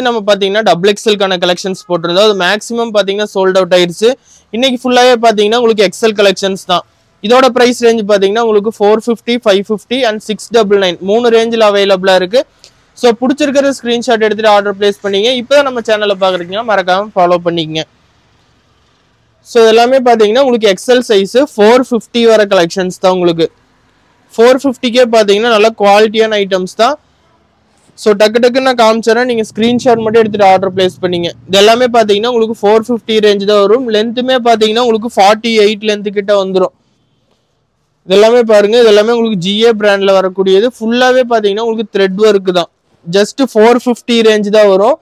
நம்ம பாத்தீங்கன்னா double XL கான கலெக்ஷன்ஸ் போட்டிருந்தோம். அது மேக்ஸிமம் பாத்தீங்கன்னா சோல்ட் அவுட் ஆயிருச்சு. இன்னைக்கு ஃபுல்லாவே பாத்தீங்கன்னா உங்களுக்கு எக்ஸ்எல் கலெக்ஷன்ஸ் தான். இதோட பிரைஸ் ரேஞ்ச் பாத்தீங்கன்னா உங்களுக்கு 450, 550 and 699 மூணு ரேஞ்சில் அவைலபிளா இருக்கு. ஸோ பிடிச்சிருக்கிற ஸ்கிரீன்ஷாட் எடுத்துட்டு ஆர்டர் பிளேஸ் பண்ணீங்க. இப்போதான் நம்ம சேனலை பாக்குறீங்கன்னா மறக்காம ஃபாலோ பண்ணிக்கங்க. ஸோ எல்லாமே பாத்தீங்கன்னா உங்களுக்கு எக்ஸ்எல் சைஸ் 450 வர கலெக்ஷன்ஸ் தான். உங்களுக்கு 450கே பாத்தீங்கன்னா நல்ல குவாலிட்டியான ஐட்டம்ஸ் தான். ஸோ டக்கு நான் காமிச்சேன், நீங்கள் ஸ்க்ரீன்ஷாட் மட்டும் எடுத்துகிட்டு ஆர்டர் பிளேஸ் பண்ணிங்க. இது எல்லாமே பார்த்தீங்கன்னா உங்களுக்கு 450 ரேஞ்ச் தான் வரும். லென்த்துமே பார்த்தீங்கன்னா உங்களுக்கு 48 லென்த்து கிட்ட வந்துடும். இது எல்லாமே பாருங்க, இது எல்லாமே உங்களுக்கு ஜிஏ பிராண்டில் வரக்கூடியது. ஃபுல்லாகவே பார்த்தீங்கன்னா உங்களுக்கு த்ரெட் ஒர்க்கு தான். ஜஸ்ட் 450 ரேஞ்ச் தான் வரும்.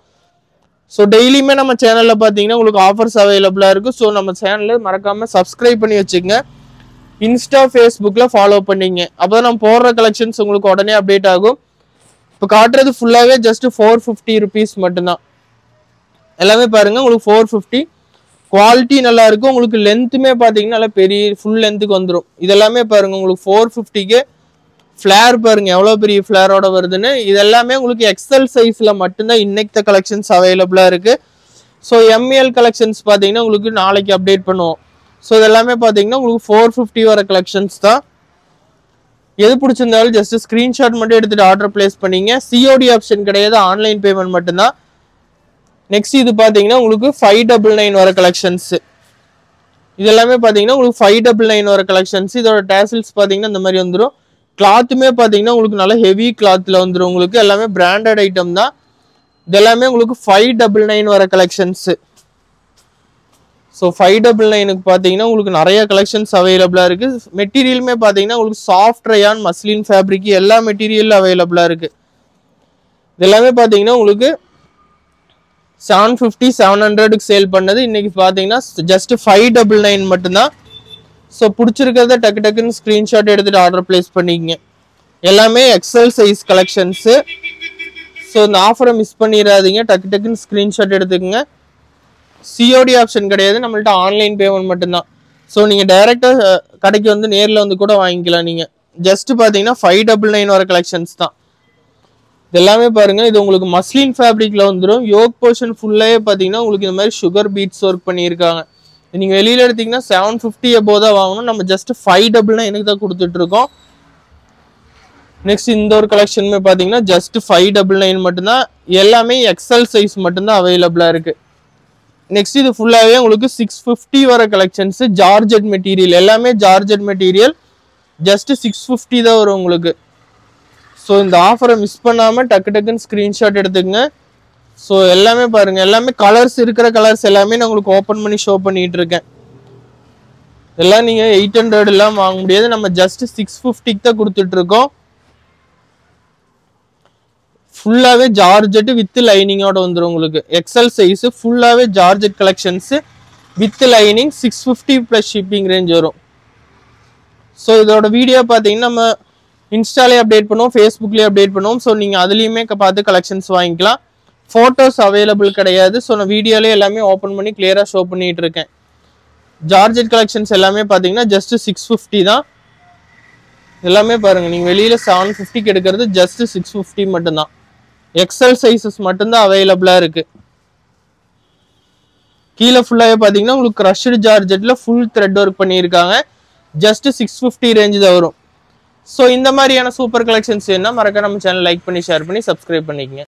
ஸோ டெய்லியுமே நம்ம சேனலில் பார்த்தீங்கன்னா உங்களுக்கு ஆஃபர்ஸ் அவைலபிளாக இருக்குது. ஸோ நம்ம சேனலில் மறக்காமல் சப்ஸ்கிரைப் பண்ணி வச்சுக்கோங்க. இன்ஸ்டா ஃபேஸ்புக்கில் ஃபாலோ பண்ணிங்க. அப்போ தான் நம்ம போடுற கலெக்ஷன்ஸ் உங்களுக்கு உடனே அப்டேட் ஆகும். இப்போ காட்டுறது ஃபுல்லாகவே ஜஸ்ட் 450 ருபீஸ் மட்டும்தான். எல்லாமே பாருங்க உங்களுக்கு 450. குவாலிட்டி நல்லா இருக்கும். உங்களுக்கு லென்த்துமே பார்த்தீங்கன்னா நல்லா பெரிய ஃபுல் லென்த்துக்கு வந்துடும். இதெல்லாமே பாருங்க உங்களுக்கு 450க்கு ஃப்ளேர் பாருங்க எவ்வளோ பெரிய ஃப்ளேரோட வருதுன்னு. இது எல்லாமே உங்களுக்கு எக்ஸ்எல் சைஸில் மட்டும்தான் இன்னைக்கு கலெக்ஷன்ஸ் அவைலபிளாக இருக்கு. ஸோ எம்எல் கலெக்ஷன்ஸ் பார்த்தீங்கன்னா உங்களுக்கு நாளைக்கு அப்டேட் பண்ணுவோம். ஸோ இதெல்லாமே பார்த்தீங்கன்னா உங்களுக்கு 450 வர கலெக்ஷன்ஸ் தான். எது பிடிச்சிருந்தாலும் ஜஸ்ட் ஸ்கிரீன்ஷாட் மட்டும் எடுத்துட்டு ஆர்டர் பிளேஸ் பண்ணீங்க. சிஓடி ஆப்ஷன் கிடையாது, ஆன்லைன் பேமெண்ட் மட்டும்தான். நெக்ஸ்ட் இது பார்த்தீங்கன்னா உங்களுக்கு 599 வர கலெக்ஷன்ஸ். இது எல்லாமே பார்த்தீங்கன்னா உங்களுக்கு 599 வர கலெக்ஷன்ஸ். இதோட டேசில்ஸ் பார்த்தீங்கன்னா இந்த மாதிரி வந்துடும். கிளாத்துமே பார்த்தீங்கன்னா உங்களுக்கு நல்ல ஹெவி கிளாத்தில் வந்துடும். உங்களுக்கு எல்லாமே பிராண்டட் ஐட்டம் தான். இது எல்லாமே உங்களுக்கு 599 வர கலெக்ஷன்ஸ். ஸோ 599க்கு பார்த்தீங்கன்னா உங்களுக்கு நிறைய கலெக்ஷன்ஸ் அவைலபிளாக இருக்குது. மெட்டீரியலுமே பார்த்தீங்கன்னா உங்களுக்கு சாஃப்ட் ரயான், மஸ்லின் ஃபேப்ரிக் எல்லா மெட்டீரியலும் அவைலபிளாக இருக்குது. இது எல்லாமே பார்த்தீங்கன்னா உங்களுக்கு 750, 700க்கு சேல் பண்ணது இன்னைக்கு பார்த்தீங்கன்னா ஜஸ்ட் 599 மட்டும்தான். ஸோ பிடிச்சிருக்கிறத டக்குன்னு ஸ்க்ரீன்ஷாட் எடுத்துகிட்டு ஆர்டர் பிளேஸ் பண்ணிக்கங்க. எல்லாமே எக்ஸ்எல் சைஸ் கலெக்ஷன்ஸு. ஸோ இந்த ஆஃபரை மிஸ் பண்ணிடாதீங்க. டக்குன்னு ஸ்க்ரீன்ஷாட் எடுத்துக்கோங்க. சிஓடி ஆப்ஷன் கிடையாது, நம்மள்ட்ட ஆன்லைன் பேமெண்ட் மட்டும்தான். ஸோ நீங்கள் டைரெக்டாக கடைக்கு வந்து நேரில் வந்து கூட வாங்கிக்கலாம். நீங்கள் ஜஸ்ட் பார்த்தீங்கன்னா 599 வர கலெக்ஷன்ஸ் தான். இது எல்லாமே பாருங்கள், இது உங்களுக்கு மஸ்லின் ஃபேப்ரிக்கில் வந்துடும். யோக் போர்ஷன் ஃபுல்லாகவே பார்த்தீங்கன்னா உங்களுக்கு இந்த மாதிரி சுகர் பீட்ஸ் ஒர்க் பண்ணியிருக்காங்க. நீங்கள் வெளியில் எடுத்தீங்கன்னா 750 above தான் வாங்கணும். நம்ம ஜஸ்ட் 599 தான் கொடுத்துட்ருக்கோம். நெக்ஸ்ட் இந்த ஒரு கலெக்ஷனுமே பார்த்தீங்கன்னா ஜஸ்ட் 599 மட்டும்தான். எல்லாமே எக்ஸ்எல் சைஸ் மட்டும்தான் அவைலபிளாக இருக்குது. நெக்ஸ்ட் இது ஃபுல்லாகவே உங்களுக்கு 650 வர கலெக்ஷன்ஸ். ஜார்ஜெட் மெட்டீரியல், எல்லாமே ஜார்ஜெட் மெட்டீரியல். ஜஸ்ட் 650 தான் வரும் உங்களுக்கு. ஸோ இந்த ஆஃபரை மிஸ் பண்ணாமல் டக்குன்னு ஸ்க்ரீன்ஷாட் எடுத்துக்கங்க. ஸோ எல்லாமே பாருங்கள், எல்லாமே கலர்ஸ் இருக்கிற கலர்ஸ் எல்லாமே நான் உங்களுக்கு ஓப்பன் பண்ணி ஷோ பண்ணிட்டு இருக்கேன். எல்லாம் நீங்கள் 800 எல்லாம் வாங்க முடியாது. நம்ம ஜஸ்ட் 650க்கு தான் கொடுத்துட்ருக்கோம். ஃபுல்லாகவே ஜார்ஜெட் வித் லைனிங்கோட வந்துடும் உங்களுக்கு. எக்ஸ்எல் சைஸு ஃபுல்லாகவே georgette collections with lining 650 plus shipping range வரும். ஸோ இதோட வீடியோ பார்த்தீங்கன்னா நம்ம இன்ஸ்டாலே அப்டேட் பண்ணுவோம், ஃபேஸ்புக்லேயே அப்டேட் பண்ணுவோம். ஸோ நீங்கள் அதுலேயுமே பார்த்து கலெக்ஷன்ஸ் வாங்கிக்கலாம். ஃபோட்டோஸ் அவைலபிள் கிடையாது. ஸோ நான் வீடியோலேயே எல்லாமே ஓப்பன் பண்ணி கிளியராக ஷோ பண்ணிகிட்டு இருக்கேன். ஜார்ஜெட் கலெக்ஷன்ஸ் எல்லாமே பார்த்தீங்கன்னா ஜஸ்ட் 650 தான். எல்லாமே பாருங்கள், நீங்கள் வெளியில் 750க்கு எடுக்கிறது ஜஸ்ட் 650 மட்டும்தான். எக்ஸ்எல் சைஸஸ் மட்டும்தான் அவைலபிளாக இருக்குது. கீழே ஃபுல்லாகவே பார்த்தீங்கன்னா உங்களுக்கு க்ரஷ்டு ஜார்ஜெட்டில் ஃபுல் த்ரெட் ஒர்க் பண்ணியிருக்காங்க. ஜஸ்ட் 650 ரேஞ்சு தான் வரும். ஸோ இந்த மாதிரியான சூப்பர் கலெக்ஷன்ஸ் வேணும்னா மறக்காம நம்ம சேனல் லைக் பண்ணி ஷேர் பண்ணி சப்ஸ்கிரைப் பண்ணிக்கங்க.